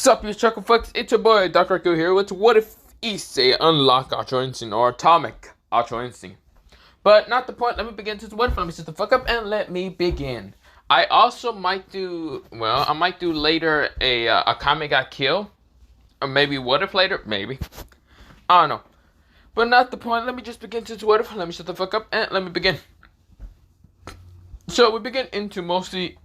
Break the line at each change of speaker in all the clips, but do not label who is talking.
Sup, you chuckle fucks? It's your boy Dr. Q here with What If Issei unlock Ultra Instinct or Atomic Ultra Instinct. But not the point. Let me begin to what if let me sit the fuck up and let me begin. I also might do I might do later a Kame got killed. Or maybe what if later? Maybe. I don't know. But not the point. Let me just begin to what if let me sit the fuck up and let me begin. So we begin into mostly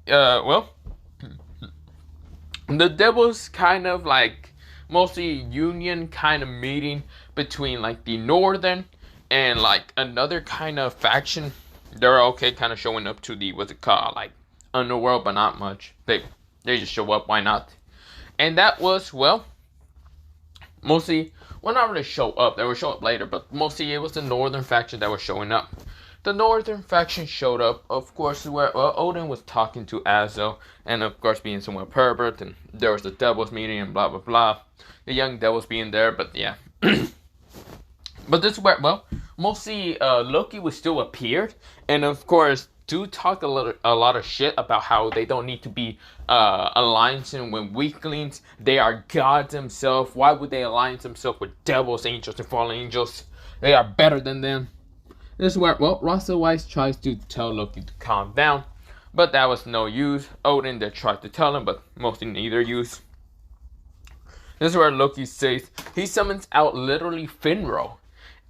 the devil's kind of like mostly union kind of meeting between like the northern and like another kind of faction. They're okay kind of showing up to the what's it called, like underworld, but not much. They just show up, why not? And that was mostly not really show up, they would show up later, but mostly it was the northern faction that was showing up. The northern faction showed up, of course, where Odin was talking to Azo, and of course being somewhat pervert, and there was the devils meeting and blah blah blah. The young devils being there, but yeah. But this is where mostly Loki was still appeared, and of course do talk a lot of shit about how they don't need to be alliancing with weaklings. They are gods themselves. Why would they alliance themselves with devils, angels, and fallen angels? They are better than them. This is where, Russell Weiss tries to tell Loki to calm down, but that was no use. Odin did try to tell him, but mostly neither use. This is where Loki says he summons out literally Finro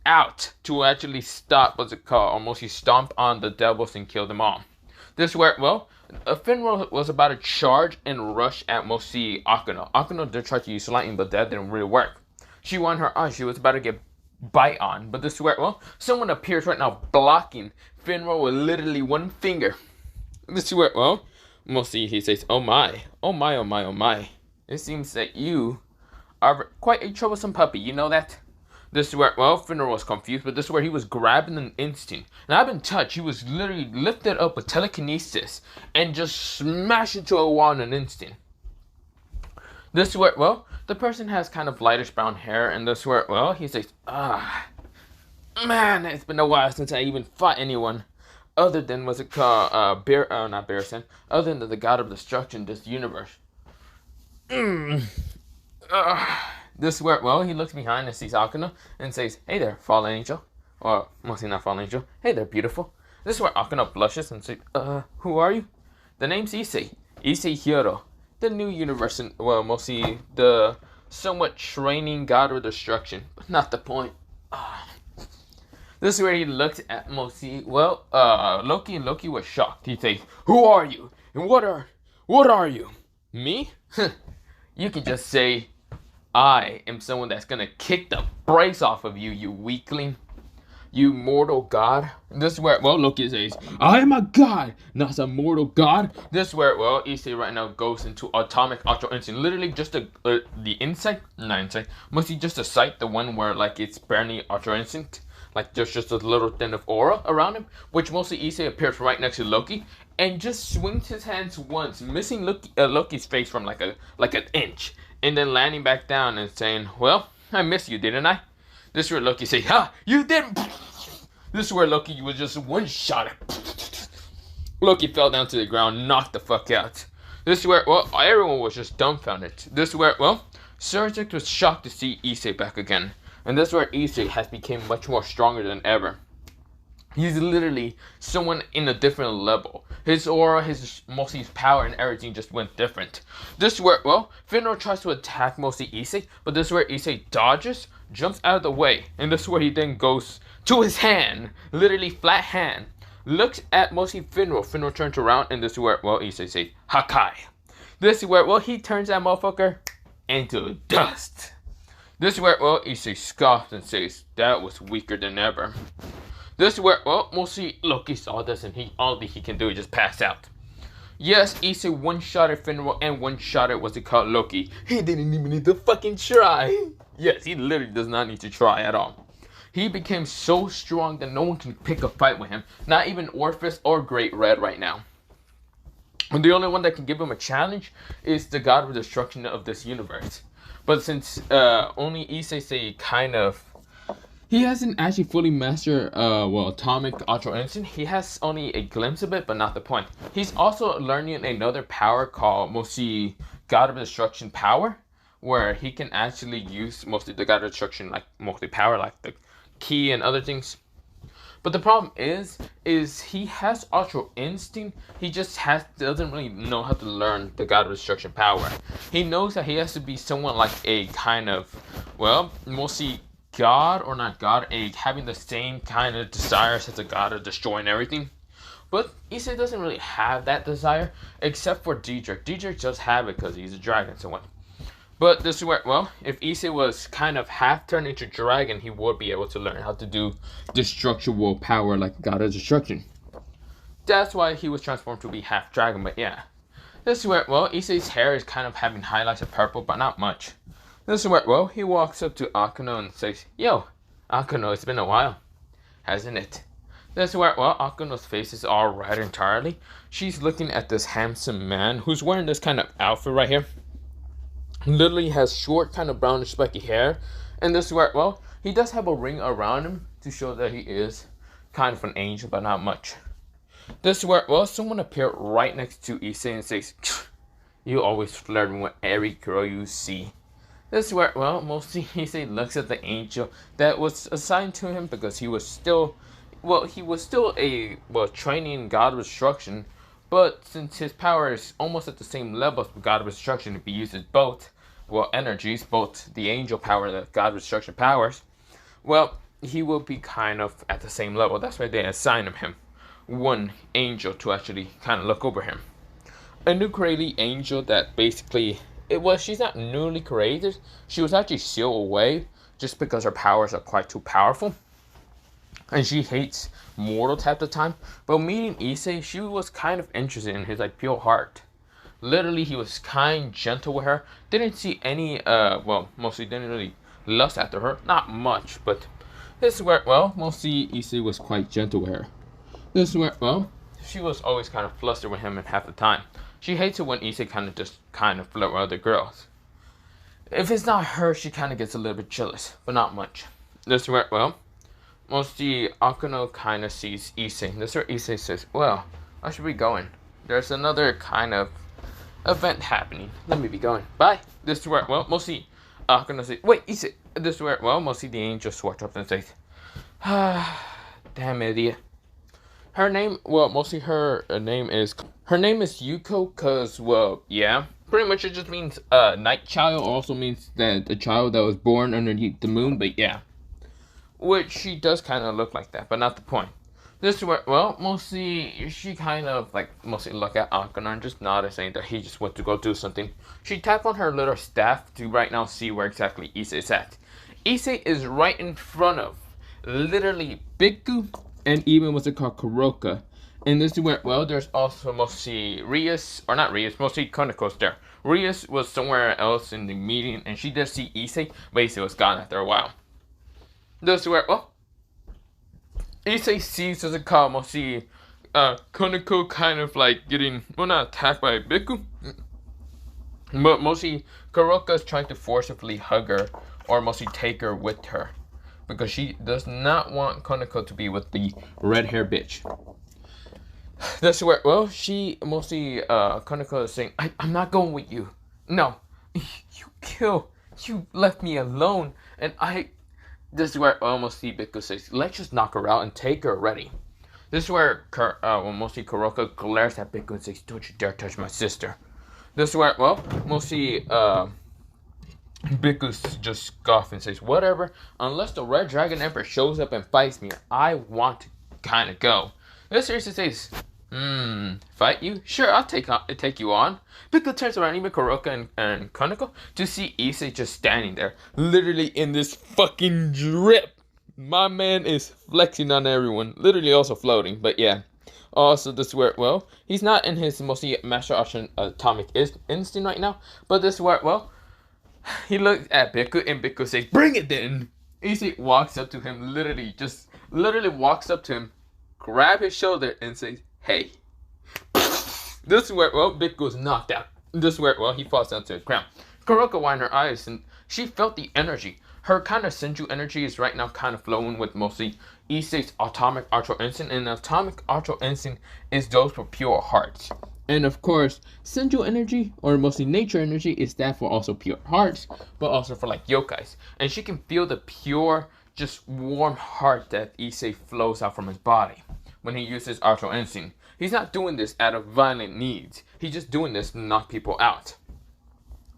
out to actually stop, or mostly stomp on the devils and kill them all. This is where, Finro was about to charge and rush at mostly Akano. Akano did try to use lightning, but that didn't really work. She won her eye. She was about to get bite on, but this is where someone appears right now blocking Finro with literally one finger. This is where mostly he says, oh my, oh my, oh my, oh my, it seems that you are quite a troublesome puppy, you know that? This is where Finro was confused, but this is where he was grabbing an instinct, and I've been touched. He was literally lifted up with telekinesis and just smashed into a wall in an instant. This is where the person has kind of lightish brown hair, and this is where he says, man, it's been a while since I even fought anyone other than other than the god of destruction, this universe. This is where he looks behind and sees Akano and says, hey there, fallen angel, or mostly not fallen angel. Hey there, beautiful. This is where Akano blushes and says, who are you? The name's Issei Hiro. The new universe, mostly the somewhat training god of destruction, but not the point. This is where he looked at mostly, Loki, and Loki was shocked. He says, who are you? And what are you? Me? You can just say, I am someone that's gonna kick the brakes off of you, you weakling. You mortal god. This is where, Loki says, I am a god, not a mortal god. This is where, Issei right now goes into Atomic Ultra Instinct. Literally just the insight, not insight, mostly just a sight, the one where, like, it's barely Ultra Instinct. Like, there's just a little thin of aura around him, which mostly Issei appears right next to Loki, and just swings his hands once, missing Loki's face from like an inch, and then landing back down and saying, I missed you, didn't I? This is where Loki say, you didn't. This is where Loki was just one shot. Loki fell down to the ground, knocked the fuck out. This is where, everyone was just dumbfounded. This is where, Surgic was shocked to see Issei back again. And this is where Issei has become much more stronger than ever. He's literally someone in a different level. His aura, his power and everything just went different. This is where, Finro tries to attack mostly Issei, but this is where Issei dodges, jumps out of the way, and this is where he then goes to his hand, literally flat hand, looks at mostly Finro. Finro turns around, and this is where, Issei says, Hakai. This is where, he turns that motherfucker into dust. This is where, Issei scoffs and says, that was weaker than ever. This is where, mostly Loki saw this, and all that he can do is just pass out. Yes, Issei one-shotted Finro and one-shotted Loki. He didn't even need to fucking try. Yes, he literally does not need to try at all. He became so strong that no one can pick a fight with him. Not even Orpheus or Great Red right now. And the only one that can give him a challenge is the god of destruction of this universe. But since only Issei say he hasn't actually fully mastered Atomic Ultra Instinct. He has only a glimpse of it, but not the point. He's also learning another power called mostly God of Destruction power. where he can actually use mostly the God of Destruction, like mostly power, like the key and other things. But the problem is he has Ultra Instinct. He just doesn't really know how to learn the God of Destruction power. He knows that he has to be someone like a kind of, well, mostly God or not God, having the same kind of desires as the God of destroying everything. But Issei doesn't really have that desire, except for Diedrich. Diedrich just have it because he's a dragon, so what? But this is where, well, if Issei was kind of half turned into dragon, he would be able to learn how to do destructible power like God of Destruction. That's why he was transformed to be half dragon, but yeah. This is where, well, Issei's hair is kind of having highlights of purple, but not much. This is where, well, he walks up to Akano and says, "Yo, Akano, it's been a while, hasn't it?" This is where, well, Akano's face is all red entirely. She's looking at this handsome man who's wearing this kind of outfit right here. Literally has short, kind of brownish, spiky hair. And this is where, well, he does have a ring around him to show that he is kind of an angel, but not much. This is where, well, someone appeared right next to Issei and says, "You always flirting with every girl you see." This is where, well, mostly Issei looks at the angel that was assigned to him because he was still a, well, training God of Destruction. But since his power is almost at the same level as God of Destruction, if he uses both, well, energies, both the angel power and the God of Destruction powers, well, he will be kind of at the same level. That's why they assign him one angel to actually kind of look over him. A new created angel that basically, she's not newly created. She was actually sealed away just because her powers are quite too powerful. And she hates mortals half the time. But meeting Issei, she was kind of interested in his like pure heart. Literally, he was kind, gentle with her. Didn't see any, mostly didn't really lust after her. Not much, but this is where, well, mostly Issei was quite gentle with her. This is where, well, she was always kind of flustered with him and half the time. She hates it when Issei kind of flirt with other girls. If it's not her, she kind of gets a little bit jealous, but not much. This is where, well, mostly Akano kind of sees Issei. This is where Issei says, "Well, I should be going. There's another kind of event happening. Let me be going. Bye." This is where, well, mostly Akano says, "Wait, Issei." This is where, well, mostly the angel swarts up and says, "Damn idiot." Her name, well, mostly her name is Yuko, cause, well, yeah. Pretty much it just means night child, also means that the child that was born underneath the moon, but yeah. Which she does kind of look like that, but not the point. This is where, well, mostly she kind of like mostly look at Akano and just nod, saying that he just went to go do something. She tapped on her little staff to right now see where exactly Issei is at. Issei is right in front of literally Biku and even what's it called, Kuroka. And this is where, well, there's also mostly Rias, or not Rias, mostly Konoko's there. Rias was somewhere else in the meeting and she did see Issei, but Issei was gone after a while. This is where, well, Issei sees, as a call, mostly Konoko kind of like getting, well, not attacked by Biku, but mostly Kuroka is trying to forcibly hug her or mostly take her with her because she does not want Konoko to be with the red hair bitch. That's where, well, she mostly, Konoko is saying, I'm not going with you. No, you left me alone, and this is where almost Biku says, let's just knock her out and take her already. This is where mostly Kuroka glares at Biku and says, don't you dare touch my sister. This is where, well, mostly Biku just scoffs and says, whatever, unless the Red Dragon Emperor shows up and fights me, I want to kind of go. This seriously says, fight you? Sure, I'll take you on. Biku turns around, even Kuroka and Konoko, to see Issei just standing there, literally in this fucking drip. My man is flexing on everyone, literally also floating, but yeah. Also, this is where, well, he's not in his mostly Master Atomic Instinct right now, but this is where, well, he looks at Biku and Biku says, bring it then! Issei walks up to him, literally walks up to him, grab his shoulder and says, hey. This is where, well, Biku is knocked out. This is where, well, he falls down to the ground. Kuroka winds her eyes and she felt the energy. Her kind of senju energy is right now kind of flowing with mostly Issei's Atomic Ultra Instinct. And Atomic Ultra Instinct is those for pure hearts. And of course, sensual energy, or mostly nature energy, is that for also pure hearts, but also for like yokais. And she can feel the pure, just warm heart that Issei flows out from his body when he uses Arto Instinct. He's not doing this out of violent needs. He's just doing this to knock people out.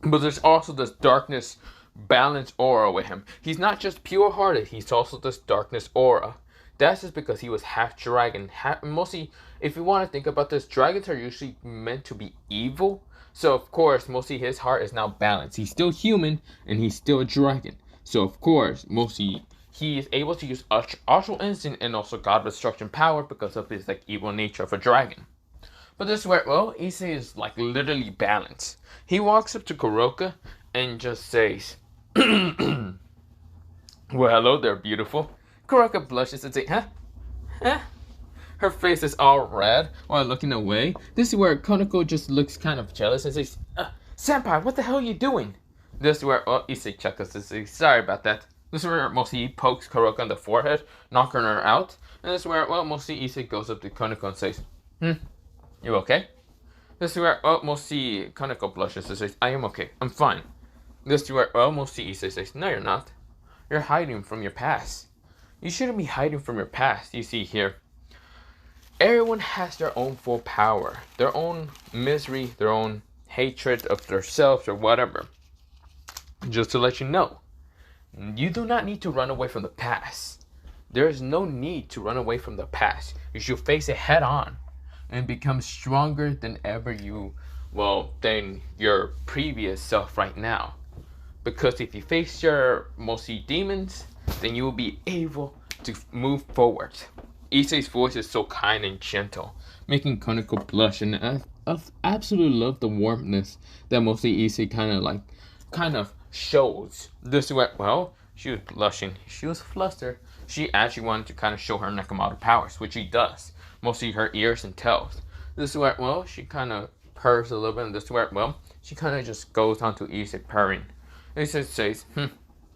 But there's also this darkness balance aura with him. He's not just pure hearted, he's also this darkness aura. That's just because he was half dragon. Mostly, if you want to think about this, dragons are usually meant to be evil. So, of course, mostly his heart is now balanced. He's still human, and he's still a dragon. So, of course, mostly he is able to use Astral Instinct and also God Destruction power because of his like evil nature of a dragon. But this is where, well, Issei is like literally balanced. He walks up to Kuroka and just says, well, hello there, beautiful. Kuroka blushes and says, huh? Huh? Her face is all red while looking away. This is where Konako just looks kind of jealous and says, Senpai, what the hell are you doing? This is where, oh, Issei chuckles and says, sorry about that. This is where mostly pokes Kuroka on the forehead, knocking her out. And this is where, well, mostly Issei goes up to Konako and says, you okay? This is where, well, mostly Konako blushes and says, I am okay, I'm fine. This is where, well, mostly Issei says, no, you're not. You're hiding from your past. You shouldn't be hiding from your past. You see here, everyone has their own full power, their own misery, their own hatred of themselves or whatever. Just to let you know, you do not need to run away from the past. There is no need to run away from the past. You should face it head on and become stronger than ever than your previous self right now. Because if you face your mostly demons, then you will be able to move forward. Issei's voice is so kind and gentle, making Konako blush, and I absolutely love the warmness that mostly Issei kind of shows. This way, well, she was blushing, she was flustered. She actually wanted to kind of show her Nekomaru powers, which she does, mostly her ears and tails. This is where, well, she kind of purrs a little bit, and this is where, well, she kind of just goes on to Issei purring. Issei says,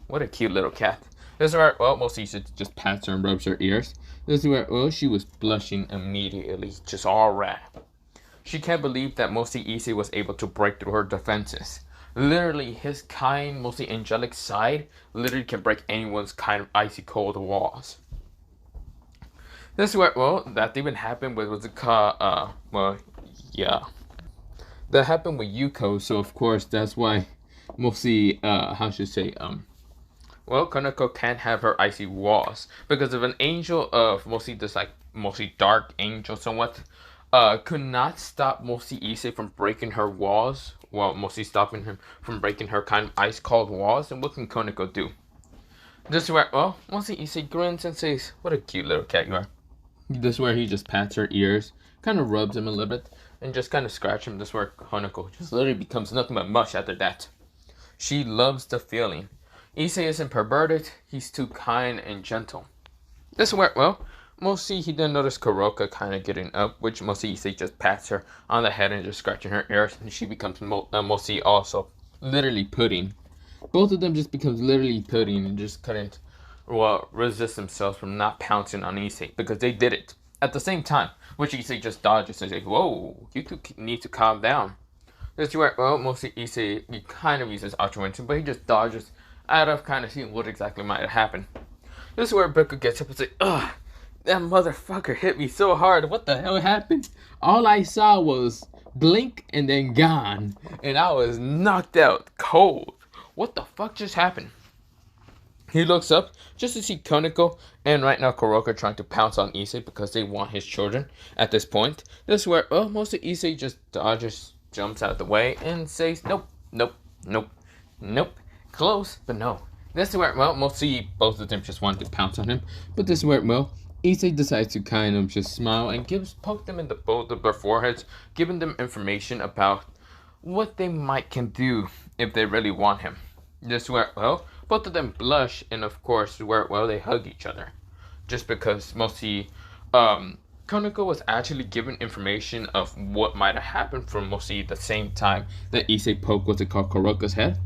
what a cute little cat. This is where, well, mostly Issei just pats her and rubs her ears. This is where, well, she was blushing immediately, just all red. She can't believe that mostly Issei was able to break through her defenses. Literally, his kind, mostly angelic side, literally can break anyone's kind of icy cold walls. This is where, well, that even happened with, that happened with Yuko, so of course, that's why mostly, well, Konako can't have her icy walls because of an angel of mostly this mostly dark angel somewhat could not stop mostly Issei from breaking her walls. Well, mostly stopping him from breaking her kind of ice cold walls. And what can Konako do? This is where, well, mostly Issei grins and says, what a cute little cat you are. This is where he just pats her ears, kind of rubs him a little bit, and just kind of scratch him. This is where Konako just literally becomes nothing but mush after that. She loves the feeling. Issei isn't perverted, he's too kind and gentle. This is where, well, mostly he didn't notice Kuroka kind of getting up, which mostly Issei just pats her on the head and just scratching her ears, and she becomes mostly also literally pudding. Both of them just becomes literally pudding and just couldn't, well, resist themselves from not pouncing on Issei because they did it at the same time, which Issei just dodges and says, whoa, you two need to calm down. This is where, well, mostly Issei, he kind of uses Ultra Instinct, but he just dodges out of kind of seeing what exactly might have happened. This is where Beko gets up and says, ugh, that motherfucker hit me so hard. What the hell happened? All I saw was blink and then gone. And I was knocked out cold. What the fuck just happened? He looks up just to see Konako and right now Kuroka trying to pounce on Issei because they want his children at this point. This is where, well, most of Issei just dodges, jumps out of the way and says, nope, nope, nope, nope. Close, but no. This is where, well, mostly both of them just wanted to pounce on him. But this is where, well, Issei decides to kind of just smile and poke them in both of their foreheads, giving them information about what they can do if they really want him. This is where, well, both of them blush, and of course, where, well, they hug each other. Just because mostly, Konako was actually given information of what might have happened from mostly the same time that Issei poked what's it called Kuroka's head.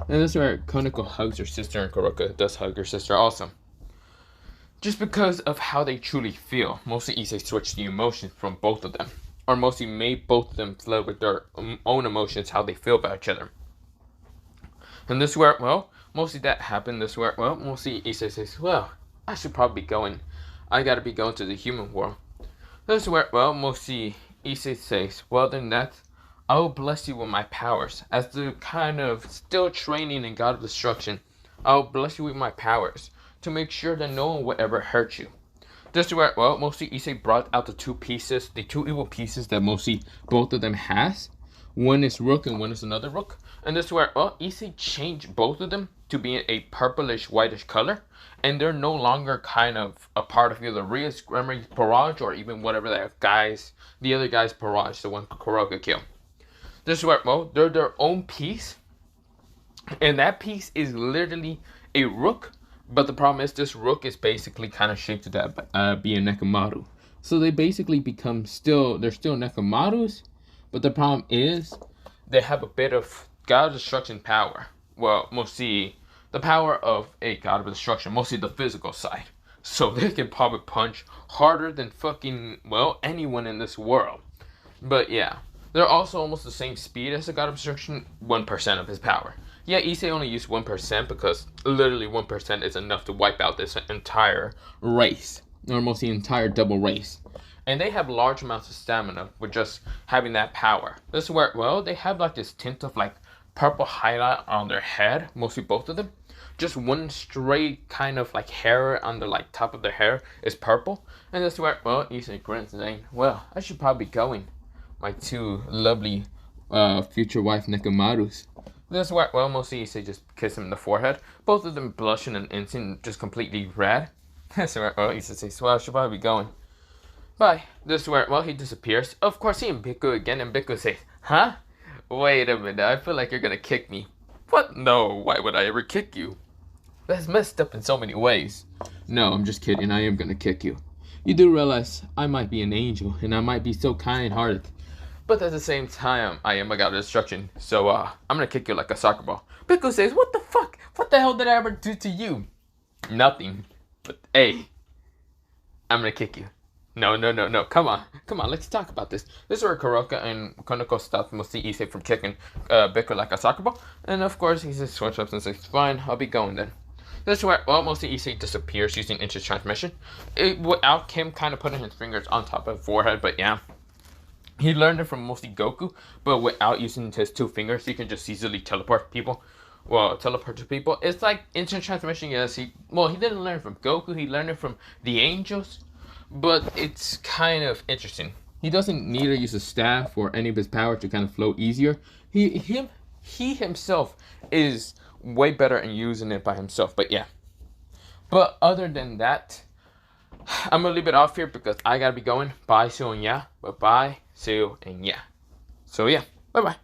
And that's where Konako hugs her sister and Kuroka does hug her sister also. Just because of how they truly feel, mostly Issei switched the emotions from both of them. or mostly made both of them flood with their own emotions, how they feel about each other. And this is where, well, mostly that happened. This is where, well, mostly Issei says, well, I should probably be going. I gotta be going to the human world. This is where, well, mostly Issei says, well, then I will bless you with my powers. As the kind of still training in God of Destruction, I will bless you with my powers to make sure that no one will ever hurt you. This is where, well, mostly Issei brought out the two evil pieces that mostly both of them has. One is Rook and one is another Rook. And this is where, well, Issei changed both of them to be a purplish, whitish color. And they're no longer kind of a part of either Ria's Memory Barrage or even whatever the other guy's Barrage, the one Kuroga killed. This is where, well, they're their own piece. And that piece is literally a Rook. But the problem is this Rook is basically kind of shaped to that be a Nekomaru. So they basically they're still Nekomarus. But the problem is they have a bit of God of Destruction power. Well, mostly the power of a God of Destruction, mostly the physical side. So they can probably punch harder than fucking, well, anyone in this world. But yeah, they're also almost the same speed as the God of Destruction, 1% of his power. Yeah, Issei only used 1% because literally 1% is enough to wipe out this entire race. Almost the entire double race. And they have large amounts of stamina with just having that power. This is where, well, they have like this tint of like purple highlight on their head, mostly both of them. Just one straight kind of like hair on the like top of their hair is purple. And this is where, well, Issei grins saying, well, I should probably be going. My two lovely future wife Nekomarus. This is where, well, mostly Issei just kiss him in the forehead. Both of them blushing and instant, just completely red. This is where, well, Issei says, well, I should probably be going. Bye. This is where, well, he disappears. Of course, he and Biku again, and Biku says, huh? Wait a minute, I feel like you're gonna kick me. What? No, why would I ever kick you? That's messed up in so many ways. No, I'm just kidding, I am gonna kick you. You do realize I might be an angel, and I might be so kind-hearted. But at the same time, I am a God of Destruction, so I'm gonna kick you like a soccer ball. Biku says, what the fuck? What the hell did I ever do to you? Nothing. But hey, I'm gonna kick you. No. Come on. Let's talk about this. This is where Kuroka and Konoko stop mostly Issei from kicking Biku like a soccer ball. And of course, he just switches up and says, fine, I'll be going then. This is where, well, mostly Issei disappears using instant transmission. Without him kind of putting his fingers on top of his forehead, but yeah. He learned it from mostly Goku, but without using his two fingers, he can just easily teleport people. Well, teleport to people. It's like instant transmission, yes. He didn't learn it from Goku, he learned it from the angels. But it's kind of interesting. He doesn't need to use a staff or any of his power to kind of flow easier. He himself is way better in using it by himself. But yeah. But other than that, I'm a little bit off here because I gotta be going. Bye, see you and yeah. But bye, see you and yeah. So yeah, bye bye.